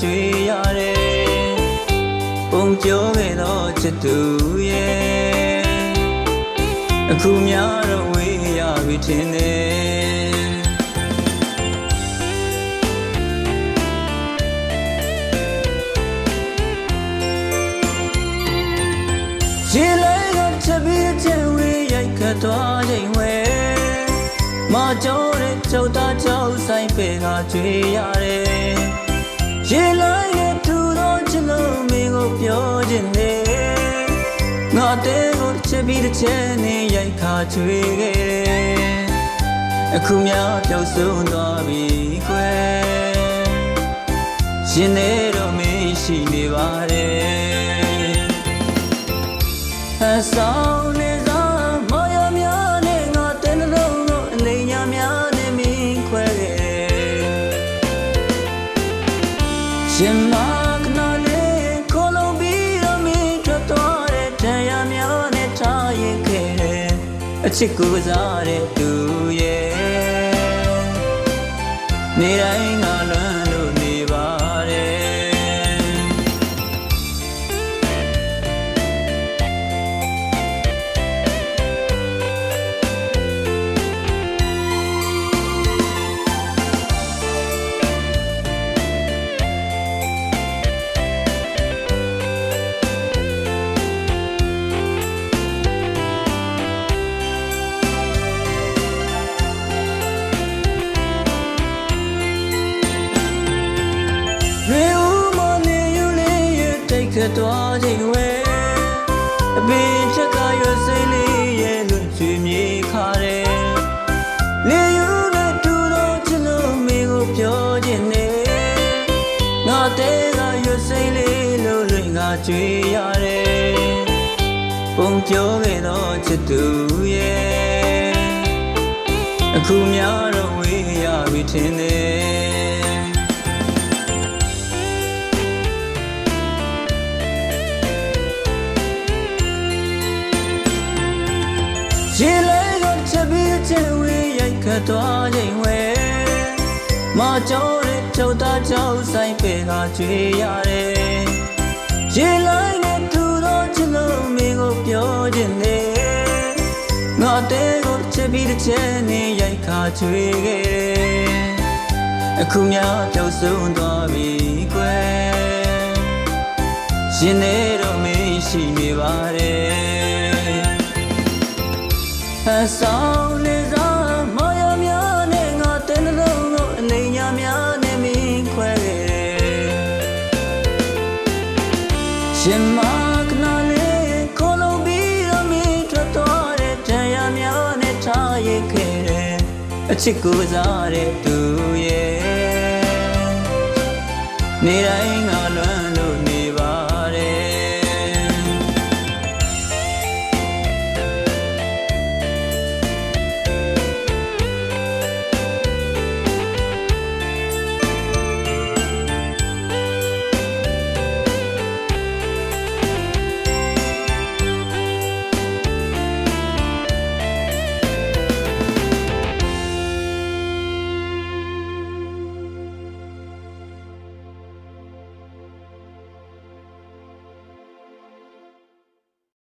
ကျွေးရတယ်ပုံပြောခဲ့တော့ချစ်သူရဲ့အခုများတော့ဝေးရပြီထင်တယ်ရေလိုက်တော့ချက်ပြီးချက်ဝေးရိုက်ခတ်သွားချိန်ဝဲမကြောတဲ့ကြောက်သားကြောက်ဆိုင်ပဲကကျွေးရတယ်ရေလိုက်တဲ့သူတော်ချစ်လို့မင်းကိုပြောခြင်းနဲ့ငါတဲ့ကိုချက်ပြီးတစ်ချက်နဲ့ရိုက်ခါကျွေးခဲ့တယ်အခုများပျောက်ဆုံးသွားပြီခွဲရှင်နေတော့မင်းရှိနေပါတယ်အဆောင်နေစားမရများနဲ့ငါတဲ့နှလုံးကိုအလိမ်ညာများနဲ့မင်းခွဲခဲ့တယ်ရှင်မကနာလေးခေါ်လို့ပြီးတော့မင်းထွက်သွားတဲ့တရားများနဲ့ထားရင်ခဲ့တယ်အချစ်ကိုစားတဲ့သူရဲ့နေတိုင်းငါလွမ်းလို့နေပါတယ်ခတ်သွားချိန်ဝဲအပင်ချက်ကရွစိတ်လေးရဲ့လွတ်ချွေမြေခါတယ်လေယူနဲ့တူတော့ချစ်လို့မင်းကိုပြောခြင်းနဲ့ငါတဲ့ကရွစိတ်လေးလို့လွင်ငါကြွေးရတယ်ပုံပြောခဲ့တော့ချစ်သူရဲ့အခုများတော့ဝေးရပြီထင်တယ်ရေလိုက်တော့ချက်ပြီးချက်ဝေးရိုက်ခတ်သွားချိန်ဝဲမကြောတဲ့ကြောက်သားကြောက်ဆိုင်ပဲကကျွေးရတယ်ရေလိုက်နဲ့သူတော့ချစ်လို့မင်းကိုပြောခြင်းနဲ့ငါတဲ့ကိုချက်ပြီးတစ်ချက်နဲ့ရိုက်ခါကျွေးခဲ့တယ်အခုများပျောက်ဆုံးသွားပြီကွယ်ရှင်နေတော့မင်းရှိနေပါတယ်အဆောင်နေစားမရများနဲ့ငါတဲ့နှလုံးကိုအလိမ်ညာများနဲ့မင်းခွဲခဲ့တယ်ရှင်မကနာလေးခေါ်လို့ပြီးတော့မင်းထွက်သွားတဲ့တရားများနဲ့ထားရင်ခဲ့တယ်အချစ်ကိုစားတဲ့သူရဲ့နေတိုင်းငါလွမ်း